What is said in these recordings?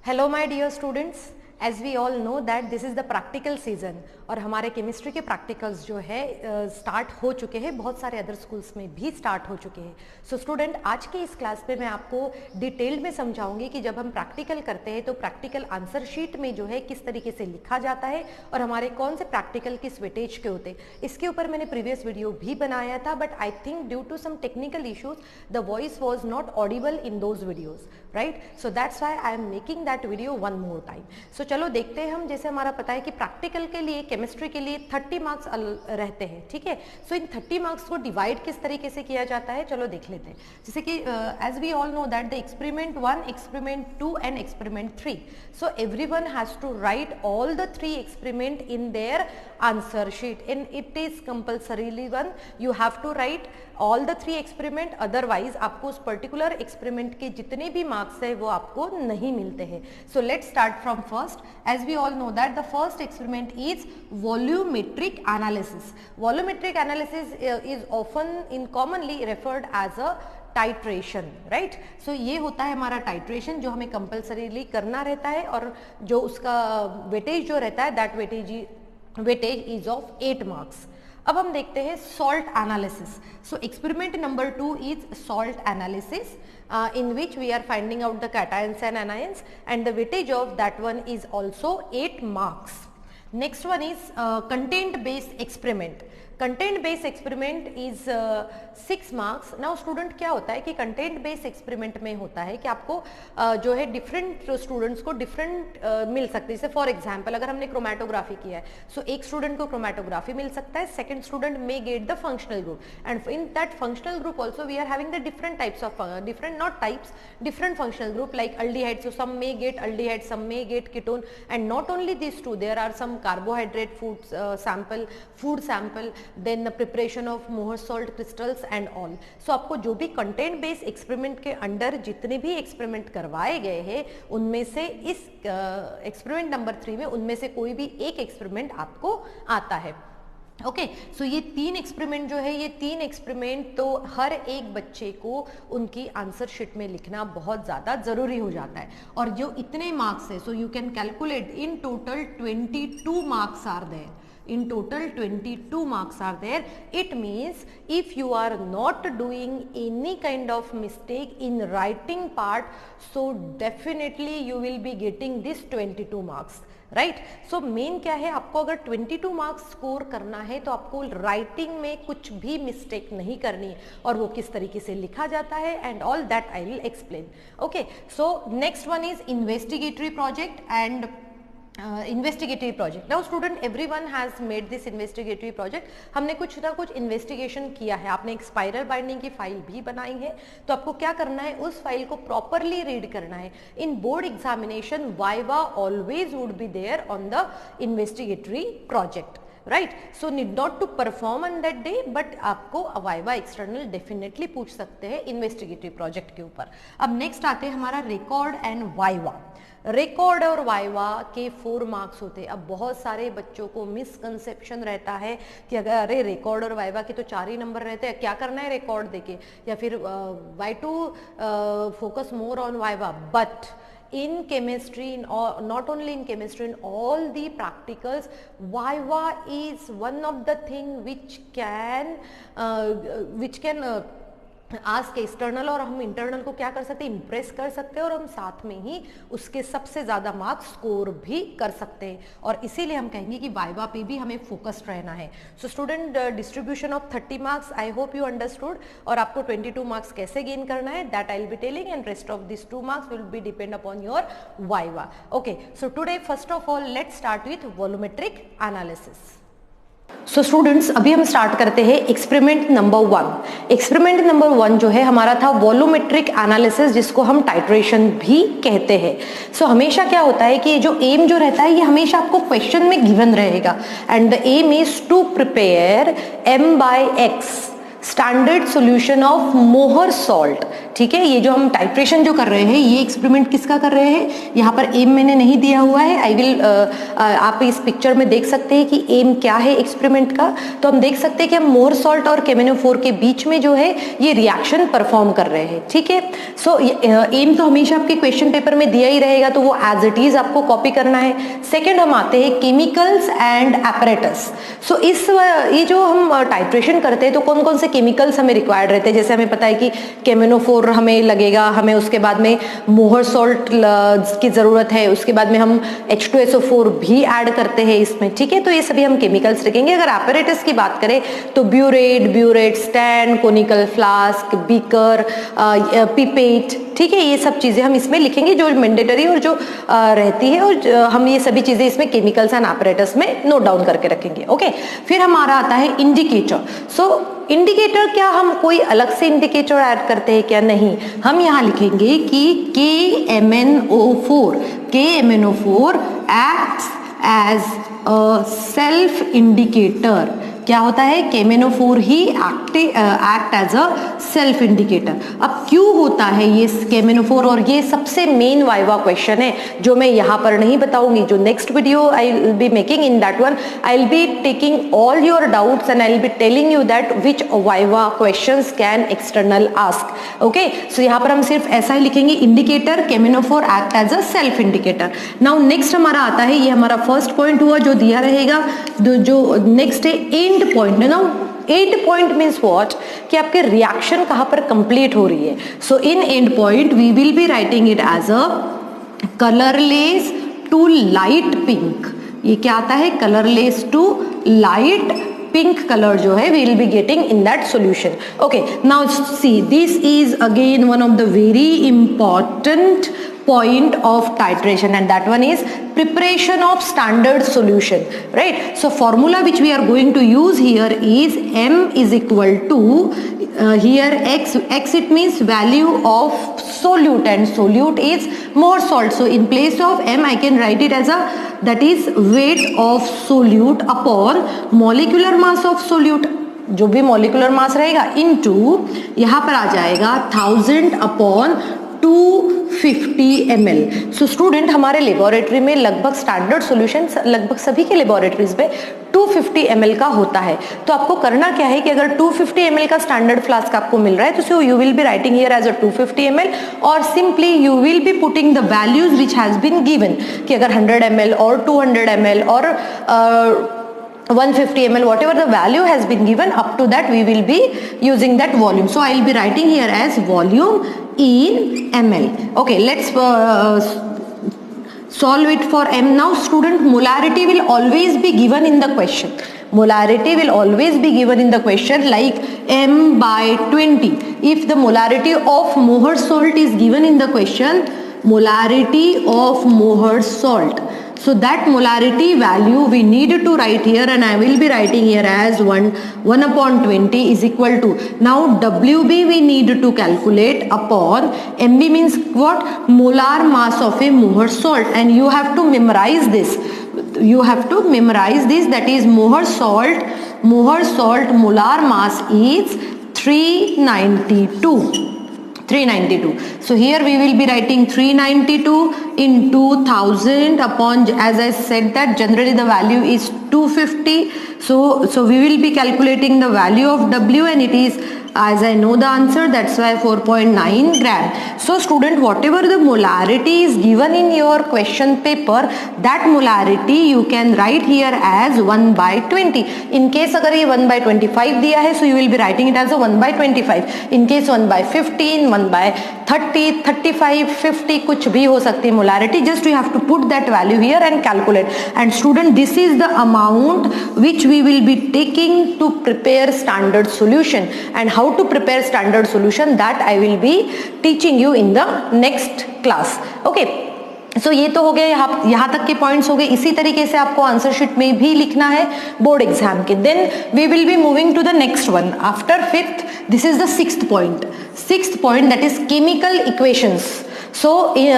Hello my dear students, as we all know that this is the practical season और हमारे chemistry के practicals जो है start हो चुके हैं, बहुत सारे अदर स्कूल्स में भी स्टार्ट हो चुके हैं। सो स्टूडेंट, आज के इस क्लास में मैं आपको डिटेल में समझाऊंगी कि जब हम प्रैक्टिकल करते हैं तो प्रैक्टिकल आंसर शीट में जो है किस तरीके से लिखा जाता है और हमारे कौन से प्रैक्टिकल किस वेटेज के होते हैं। इसके ऊपर मैंने प्रीवियस वीडियो भी बनाया था, but I think due to some technical issues the voice was not audible in those videos, right? So that's why I am making that video one more time. So चलो देखते हैं हम। जैसे हमारा पता है कि प्रैक्टिकल के लिए, केमिस्ट्री के लिए 30 मार्क्स रहते हैं, ठीक है? सो इन 30 मार्क्स को डिवाइड किस तरीके से किया जाता है, चलो देख लेते हैं। जैसे कि as we all know that the experiment 1, experiment 2 and experiment 3, so everyone has to write all the 3 experiment in their answer sheet, and it is compulsorily one you have to write all the 3 experiment, otherwise आपको उस particular experiment के जितने भी marks है वो आपको नहीं मिलते हैं। So let's start from first. As we all know that the first experiment is volumetric analysis. Volumetric analysis is often commonly referred as a titration, right? So ये होता है हमारा टाइट्रेशन जो हमें कंपल्सरीली करना रहता है, और जो उसका वेटेज जो रहता है that weightage is of 8 marks. अब हम देखते हैं salt analysis. So experiment number 2 is salt analysis in which we are finding out the cations and anions, and the weightage of that one is also 8 marks. Next one is content based experiment. Content based experiment is 6 marks. Now student, क्या होता है कि content based experiment में होता है कि आपको जो है डिफरेंट स्टूडेंट्स को डिफरेंट मिल सकते हैं। जैसे फॉर एग्जांपल अगर हमने क्रोमेटोग्राफी किया है, सो एक स्टूडेंट को क्रोमेटोग्राफी मिल सकता है, second student may get the functional group, and in that functional group also we are having the different types of different functional group like aldehydes. So some may get aldehyde, some may get ketone, and not only these two, there are some carbohydrate food sample, then the preparation of Mohs salt crystals and all. So आपको जो भी content based experiment के under जितने भी experiment करवाए गए हैं उनमें से इस एक्सपेरिमेंट नंबर 3 में उनमें से कोई भी एक एक्सपेरिमेंट आपको आता है। ओके, सो ये 3 एक्सपेरिमेंट जो है, ये 3 एक्सपेरिमेंट तो हर एक बच्चे को उनकी आंसर शीट में लिखना बहुत ज़्यादा ज़रूरी हो जाता है। और जो इतने मार्क्स है, so you can calculate in total 22 marks are there. In total 22 marks are there. It means if you are not doing any kind of mistake in writing part, so definitely you will be getting this 22 marks, right? So main क्या है, आपको अगर 22 marks score करना है तो आपको writing में कुछ भी मिस्टेक नहीं करनी है, और वो किस तरीके से लिखा जाता है and all that I will explain. Okay, so next one is investigatory project and investigatory project. Now student, everyone has made this investigatory project. हमने कुछ ना कुछ इन्वेस्टिगेशन किया है, आपने एक स्पाइरल बाइंडिंग की फाइल भी बनाई है, तो आपको क्या करना है, उस फाइल को प्रॉपरली रीड करना है। In board examination viva always would be there on the investigatory project, right? So need not to perform on that day, but आपको वाइवा एक्सटर्नल डेफिनेटली पूछ सकते हैं इन्वेस्टिगेटरी प्रोजेक्ट के ऊपर। अब नेक्स्ट आते हैं हमारा रिकॉर्ड एंड वाइवा। रिकॉर्ड और वाइवा के 4 मार्क्स होते हैं। अब बहुत सारे बच्चों को मिसकंसेप्शन रहता है कि अगर अरे रिकॉर्ड और वाइवा के तो 4 ही नंबर रहते हैं, क्या करना है रिकॉर्ड देके, या फिर why to focus more on viva. But in chemistry, not only in chemistry, in all the practicals, viva is one of the thing which can ask external, और हम इंटरनल को क्या कर सकते हैं, इम्प्रेस कर सकते हैं, और हम साथ में ही उसके सबसे ज़्यादा मार्क्स स्कोर भी कर सकते हैं। और इसीलिए हम कहेंगे कि वाइवा पे भी हमें फोकस्ड रहना है। So student, distribution of 30 marks, I hope you understood. और आपको 22 मार्क्स कैसे गेन करना है that I will be telling, and rest of this 2 marks will be depend upon your viva. Okay, so today first of all let's start with volumetric analysis. So students, अभी हम start करते हैं experiment number 1। Experiment number 1 जो है हमारा था volumetric analysis, जिसको हम टाइट्रेशन भी कहते हैं। सो हमेशा क्या होता है कि जो एम जो रहता है ये हमेशा आपको क्वेश्चन में गिवन रहेगा, and the aim is to prepare m/x standard solution of Mohr salt. ठीक है, ये जो हम टाइट्रेशन जो कर रहे हैं, ये एक्सपेरिमेंट किसका कर रहे हैं, यहाँ पर एम मैंने नहीं दिया हुआ है। आई विल आप इस पिक्चर में देख सकते हैं कि एम क्या है एक्सपेरिमेंट का। तो हम देख सकते हैं कि हम मोहर सॉल्ट और KMnO4 के बीच में जो है ये रिएक्शन परफॉर्म कर रहे हैं। ठीक है, सो एम तो हमेशा आपके क्वेश्चन पेपर में दिया ही रहेगा, तो वो एज इट इज आपको कॉपी करना है। सेकेंड हम आते हैं केमिकल्स एंड एपरेटस। सो ये जो हम टाइट्रेशन करते हैं तो कौन कौन से केमिकल्स हमें रिक्वायर्ड रहते हैं। जैसे हमें पता है कि KMnO4 हमें लगेगा, हमें उसके बाद में मोहर सॉल्ट की जरूरत है, उसके बाद में हम H2SO4 भी ऐड करते हैं इसमें। ठीक है, तो ये सभी हम केमिकल्स लिखेंगे। अगर एपरेटस की बात करें तो burette, stand, conical flask, beaker, pipette. ठीक है, ये सब चीजें हम इसमें लिखेंगे जो मैंडेटरी और जो रहती है, और हम ये सभी चीजें इसमें केमिकल्स एंड एपरेटस में नोट डाउन करके रखेंगे। ओके, फिर हमारा आता है इंडिकेटर। सो इंडिकेटर क्या हम कोई अलग से इंडिकेटर ऐड करते हैं क्या? नहीं, हम यहाँ लिखेंगे कि KMnO4 acts as a self indicator। क्या होता है? KMnO4 ही act as a self indicator. अब क्यों होता है ये KMnO4? और ये सबसे मेन वाइवा क्वेश्चन है जो मैं यहाँ पर नहीं बताऊंगी। जो next video I will be making, in that one I will be taking all your doubts and I will be telling you that which viva questions can external ask. Okay, so यहाँ पर हम सिर्फ ऐसा ही लिखेंगे, indicator KMnO4 act as a self indicator. Now next हमारा आता है, ये हमारा फर्स्ट पॉइंट हुआ जो दिया रहेगा। जो नेक्स्ट है एंड पॉइंट। ना एंड पॉइंट मीन्स व्हाट, कि आपके रिएक्शन कहां पर कंप्लीट हो रही है। So in end point we will be writing it as a colourless to light pink. ये क्या आता है? Colourless to light pink colour जो है we will be getting in that solution. Okay, now see, this is again one of the very important point of titration, and that one is preparation of standard solution, right? So formula which we are going to use here is M is equal to here x it means value of solute, and solute is more salt. So in place of M I can write it as a, that is weight of solute upon molecular mass of solute, जो भी molecular mass रहेगा, into यहाँ पर आ जाएगा 1000 upon 250 ml। So student, हमारे laboratory में लगभग standard solution लगभग सभी के लेबोरेटरीज में 250 ml का होता है। तो आपको करना क्या है कि अगर 250 ml का स्टैंडर्ड फ्लास्क आपको मिल रहा है तो so you will be writing here as a 250 ml, और simply you will be putting the values which has been given, कि अगर 100 ml और 200 ml और 150 ml, whatever the value has been given, up to that we will be using that volume. So I will be writing here as volume in ml. Okay, let's solve it for M. Now student, molarity will always be given in the question. Molarity will always be given in the question, like M by 20. If the molarity of Mohr salt is given in the question, molarity of Mohr salt, so that molarity value we need to write here, and I will be writing here as 1 upon 20 is equal to, now WB we need to calculate upon MB means what? Molar mass of a Mohr salt, and you have to memorize this. You have to memorize this, that is Mohr salt molar mass is 392. So here we will be writing 392 into 1000 upon, as I said that generally the value is 250. So we will be calculating the value of W, and it is, as I know the answer, that's why 4.9 gram. So student, whatever the molarity is given in your question paper, that molarity you can write here as 1 by 20. In case अगर ये 1 by 25 दिया है, so you will be writing it as a 1 by 25. In case 1 by 15, 1 by 30, 35, 50 कुछ भी हो सकती है molarity. Just you have to put that value here and calculate. And student, this is the amount which we will be taking to prepare standard solution, and how to prepare standard solution that I will be teaching you in the next class. Okay, सो ये तो हो गया, यहाँ तक के points हो गए। इसी तरीके से आपको आंसर शीट में भी लिखना है बोर्ड एग्जाम के। Then we will be moving to the next one after fifth. This is the sixth point that is chemical equations. So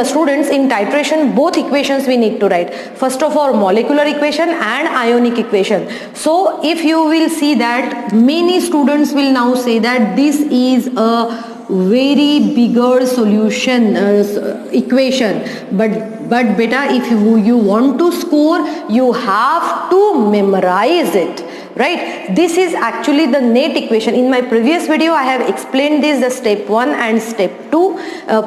students, in titration both equations we need to write. First of all, molecular equation and ionic equation. So if you will see that many students will now say that this is a very bigger solution equation, but beta, if you want to score, you have to memorize it, right? This is actually the net equation. In my previous video I have explained this, the step 1 and step 2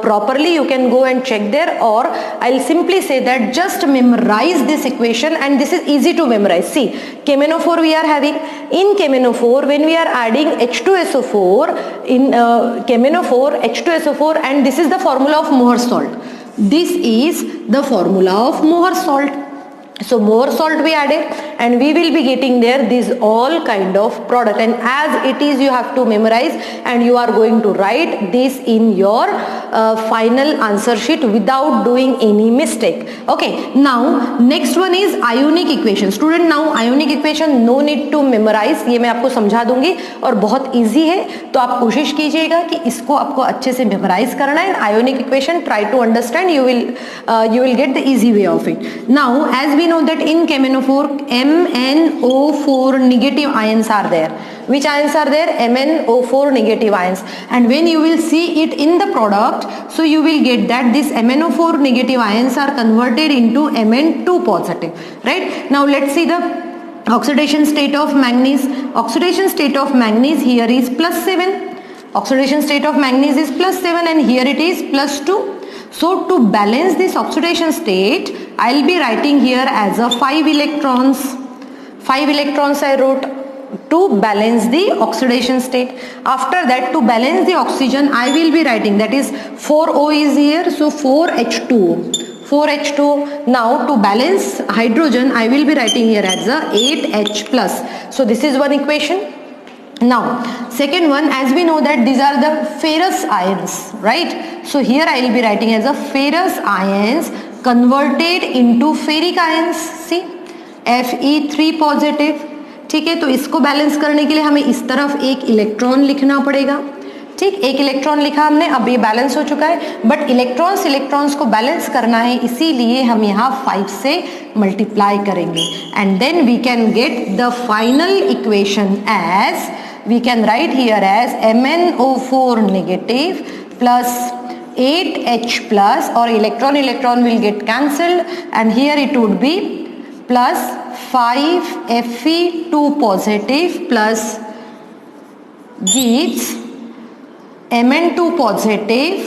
properly. You can go and check there, or I'll simply say that just memorize this equation, and this is easy to memorize. See, KMnO4 we are having. In KMnO4, when we are adding H2SO4 in KMnO4 H2SO4, and this is the formula of Mohr salt. This is the formula of Mohr salt. So Mohr salt we added, and we will be getting there these all kind of product, and as it is you have to memorize, and you are going to write this in your final answer sheet without doing any mistake. Okay, now next one is ionic equation. Student, now ionic equation no need to memorize, ये मैं आपको समझा दूंगी और बहुत easy है, तो आप कोशिश कीजिएगा कि इसको आपको अच्छे से memorize करना है. Ionic equation try to understand, you will get the easy way of it. Now as we know that in KMnO4 MnO4 negative ions are there. Which ions are there? MnO4 negative ions. And when you will see it in the product, so you will get that this MnO4 negative ions are converted into Mn2 positive, right? Now let's see the oxidation state of manganese. Oxidation state of manganese here is +7. Oxidation state of manganese is +7, and here it is +2. So to balance this oxidation state, I'll be writing here as a 5 electrons. 5 electrons I wrote to balance the oxidation state. After that, to balance the oxygen, I will be writing, that is 4O is here, so 4H2O. 4H2O. Now to balance hydrogen, I will be writing here as a 8H plus. So this is one equation. Now second one, as we know that these are the ferrous ions, right? So here I will be writing as a ferrous ions converted into ferric ions. See, Fe3 positive. ठीक है, तो इसको balance करने के लिए हमें इस तरफ एक इलेक्ट्रॉन लिखना पड़ेगा. ठीक, एक इलेक्ट्रॉन लिखा हमने, अब ये बैलेंस हो चुका है, बट इलेक्ट्रॉन्स को बैलेंस करना है, इसीलिए हम यहाँ 5 से मल्टीप्लाई करेंगे, and then we can get the final equation as, we can write here as MnO4 negative plus 8H plus, or electron will get cancelled, and here it would be plus 5 Fe2 positive plus gives Mn2 positive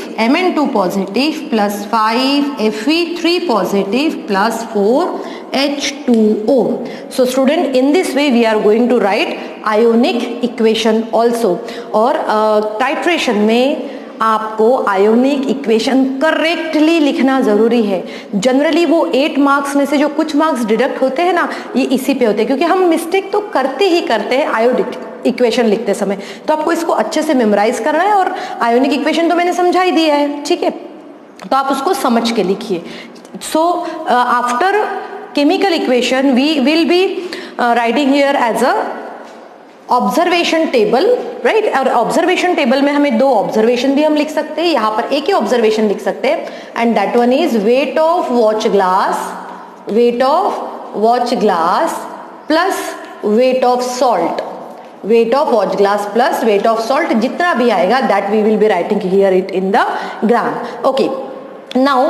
plus 5 Fe3 positive plus 4 H2O. So student, in this way we are going to write ionic equation also. और titration में आपको ionic equation correctly लिखना जरूरी है. Generally वो 8 marks में से जो कुछ मार्क्स डिडक्ट होते हैं ना, ये इसी पे होते हैं, क्योंकि हम मिस्टेक तो करते ही करते हैं आयोनिक इक्वेशन लिखते समय. तो आपको इसको अच्छे से मेमोराइज करना है, और आयोनिक इक्वेशन तो मैंने समझा ही दिया है, ठीक है, तो आप उसको समझ के लिखिए. So after chemical equation we will be writing here as a observation table, right. और ऑब्जर्वेशन टेबल में हमें 2 ऑब्जर्वेशन भी हम लिख सकते हैं, यहाँ पर एक ही ऑब्जर्वेशन लिख सकते हैं, and that one is weight of watch glass plus weight of salt. Weight of watch glass plus weight of salt, जितना भी आएगा that we will be writing here it in the gram. Okay, now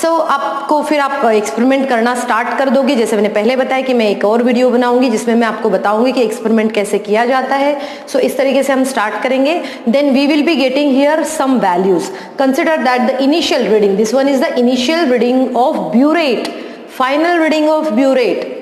so आपको फिर आप experiment करना start कर दोगे. जैसे मैंने पहले बताया कि मैं एक और वीडियो बनाऊंगी जिसमें मैं आपको बताऊंगी कि एक्सपेरिमेंट कैसे किया जाता है. सो इस तरीके से हम स्टार्ट करेंगे. Then we will be getting here some values. Consider that the initial reading, this one is the initial reading of burette, final reading of burette,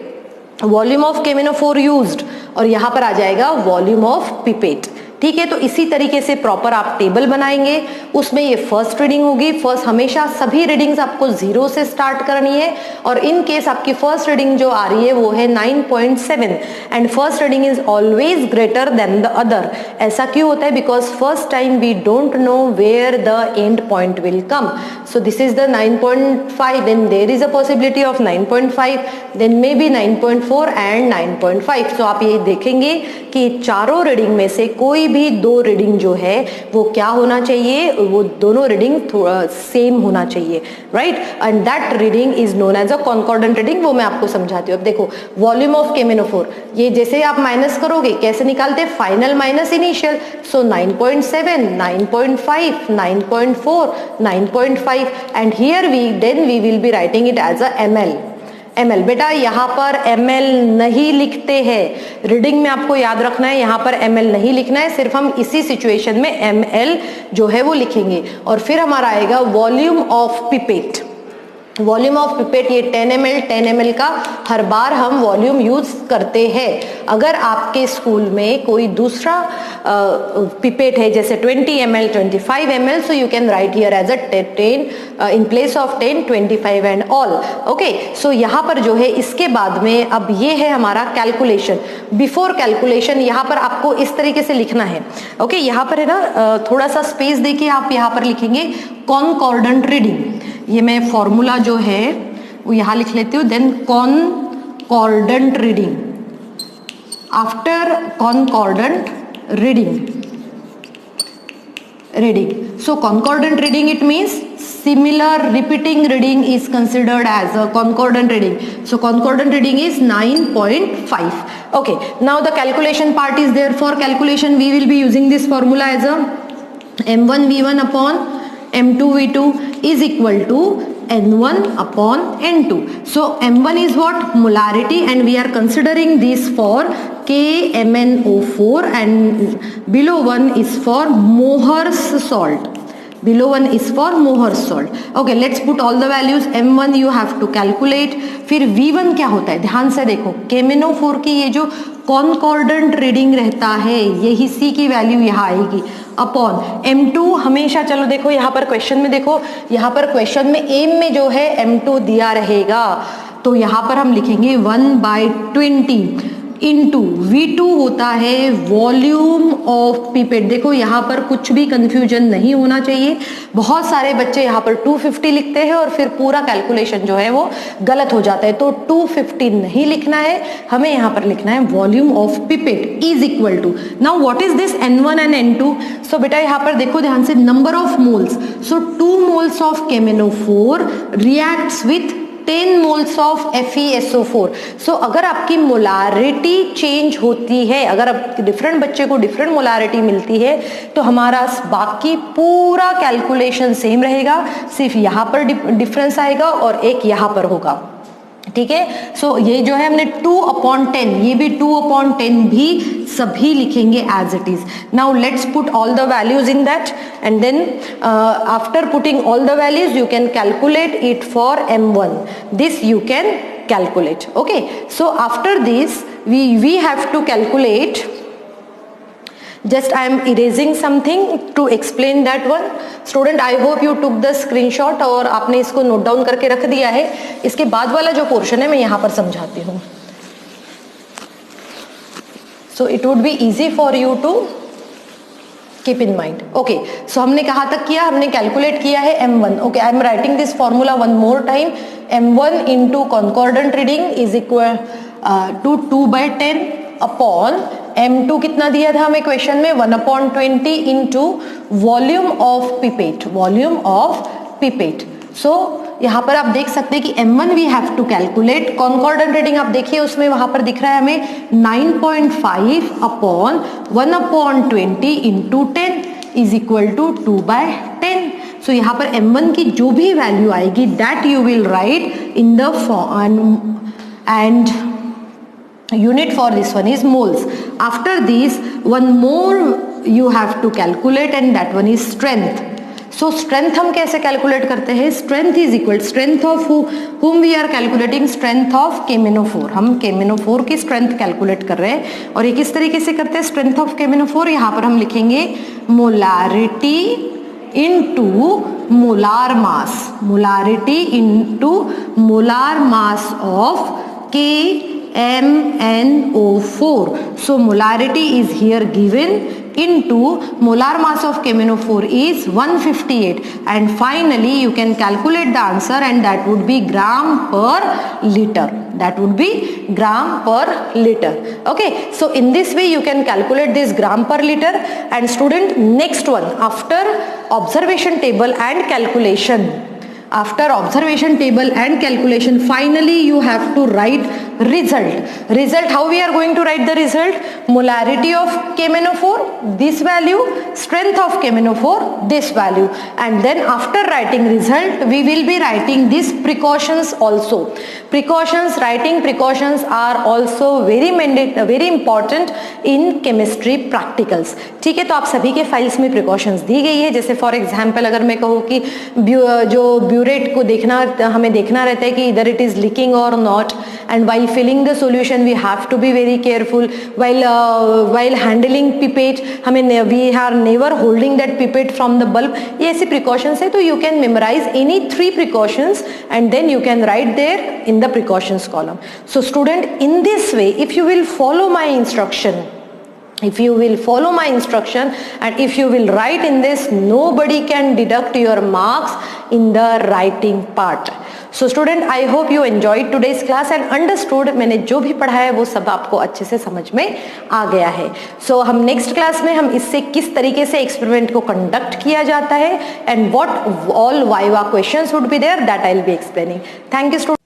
volume of KMnO4 used, और यहाँ पर आ जाएगा वॉल्यूम ऑफ पिपेट. ठीक है, तो इसी तरीके से प्रॉपर आप टेबल बनाएंगे. उसमें ये फर्स्ट रीडिंग होगी. फर्स्ट हमेशा सभी रीडिंग्स आपको 0 से स्टार्ट करनी है, और इन केस आपकी फर्स्ट रीडिंग जो आ रही है वो है 9.7, and first reading is always greater than the other. ऐसा क्यों होता है? Because first time we don't know where the end point will come. So this is the 9.5, then there is a possibility of 9.5, then maybe 9.4 and 9.5. सो आप ये देखेंगे कि चारों रीडिंग में से कोई भी दो रीडिंग जो है वो क्या होना चाहिए, वो दोनों रीडिंग थोड़ा सेम होना चाहिए, right, and that reading is known as a concordant reading. वो मैं आपको समझाती हूँ। अब देखो वॉल्यूम ऑफ KMnO4, ये जैसे आप माइनस करोगे कैसे निकालते हैं, final minus initial, so 9.7, 9.5, 9.4, 9.5 and here we will be writing it as a ml। बेटा यहाँ पर ml नहीं लिखते हैं, रीडिंग में आपको याद रखना है, यहाँ पर ml नहीं लिखना है, सिर्फ हम इसी सिचुएशन में ml जो है वो लिखेंगे। और फिर हमारा आएगा volume of pipette. Volume of pipette, ये 10 ml का हर बार हम वॉल्यूम यूज करते हैं। अगर आपके स्कूल में कोई दूसरा पिपेट है जैसे 20 ml, 25 ml, so you can write here as a 10 in place of 10, 25 and all. Okay, so यहाँ पर जो है इसके बाद में अब ये है हमारा कैलकुलेशन। बिफोर कैलकुलेशन यहाँ पर आपको इस तरीके से लिखना है। ओके, यहाँ पर है ना, थोड़ा सा स्पेस देके आप यहाँ पर लिखेंगे कॉन्कॉर्डेंट रीडिंग। ये मैं फॉर्मूला जो है वो यहाँ लिख लेती हूँ, then concordant reading, after concordant reading, so concordant reading, it means similar repeating reading is considered as a concordant reading. So concordant reading is 9.5. Okay, now the calculation part is there. For calculation we will be using this formula as a m1 v1 upon m2 v2 is equal to n1 upon n2. So m1 is what? Molarity, and we are considering this for KMnO4, and below 1 is for Mohr's salt. Below 1 is for Mohr's salt. Okay, let's put all the values. m1 you have to calculate. फिर v1 क्या होता है, ध्यान से देखो, KMnO4 की ये जो कॉन्कॉर्डेंट रीडिंग रहता है, यही C की वैल्यू यहाँ आएगी अपॉन m2। हमेशा चलो देखो यहाँ पर क्वेश्चन में, देखो यहाँ पर क्वेश्चन में एम में जो है m2 दिया रहेगा, तो यहाँ पर हम लिखेंगे 1/20 इंटू V2 होता है वॉल्यूम ऑफ पिपेट। देखो यहाँ पर कुछ भी कंफ्यूजन नहीं होना चाहिए। बहुत सारे बच्चे यहाँ पर 250 लिखते हैं और फिर पूरा कैलकुलेशन जो है वो गलत हो जाता है, तो 250 नहीं लिखना है, हमें यहाँ पर लिखना है volume of pipette is equal to. Now what is this n1 and n2? So बेटा यहाँ पर देखो ध्यान से, number of moles, so 2 moles of KMnO4 reacts with 10 moles of FeSO4। So अगर आपकी मोलारिटी चेंज होती है, अगर आप डिफरेंट बच्चे को डिफरेंट मोलारिटी मिलती है, तो हमारा बाकी पूरा कैलकुलेशन सेम रहेगा, सिर्फ यहाँ पर डिफरेंस आएगा और एक यहाँ पर होगा। ठीक है, सो ये जो है हमने 2/10, ये भी 2/10 भी सभी लिखेंगे as it is. Now let's put all the values in that, and then after putting all the values you can calculate it for m1। This you can calculate. Okay, so after this we have to calculate, just I am erasing something to explain that one. Student, I hope you took the screenshot और आपने इसको note down करके रख दिया है। इसके बाद वाला जो पोर्शन है मैं यहाँ पर समझाती हूँ, so it would be easy for you to keep in mind. Okay, so हमने कहाँ तक किया, हमने कैलकुलेट किया है m1। Okay, I am writing this formula one more time. m1 into concordant reading is equal to 2/10 upon m2 कितना दिया था हमें क्वेश्चन में, 1/20 into volume of pipette, volume of pipette. So यहाँ पर आप देख सकते हैं कि m1 we have to calculate, concordant reading आप देखिए उसमें वहां पर दिख रहा है हमें 9.5 upon 1/20 into 10 is equal to 2/10। So यहाँ पर m1 की जो भी वैल्यू आएगी that you will write in the end unit for this one is moles. After this one more you have to calculate and that one is strength. So strength हम कैसे calculate करते हैं, strength is equal strength of whom we are calculating, strength of KMnO4। हम KMnO4 की strength calculate कर रहे हैं और ये किस तरीके से करते हैं strength of KMnO4, यहाँ पर हम लिखेंगे molarity into molar mass, molarity into molar mass of KMnO4 MnO4. So molarity is here given into molar mass of KMnO4 is 158, and finally you can calculate the answer, and that would be gram per liter. That would be gram per liter. Okay, so in this way you can calculate this gram per liter. And student, next one, after observation table and calculation, after observation table and calculation, finally you have to write result. How we are going to write the result? Molarity of KMnO4 this value, strength of KMnO4 this value, and then after writing result we will be writing these precautions also. Writing precautions are also very important in chemistry practicals. ठीक है, तो आप सभी के files में precautions दी गई है. जैसे फॉर एग्जांपल अगर मैं कहूँ कि जो ब्यूरेट को हमें देखना रहता है कि इधर इट इज लीकिंग और not, and while filling the solution we have to be very careful. While handling pipette we are never holding that pipette from the bulb. ये ऐसी प्रिकॉशंस है. तो you can memorise any 3 precautions and then you can write there in the precautions column. So student, in this way, if you will follow my instruction and if you will write in this, nobody can deduct your marks in the writing part. So student, I hope you enjoyed today's class and understood. मैंने जो भी पढ़ा है वो सब आपको अच्छे से समझ में आ गया है. So हम नेक्स्ट क्लास में हम इससे किस तरीके से एक्सपेरिमेंट को कंडक्ट किया जाता है and what all viva questions would be there, that I will be explaining. Thank you student.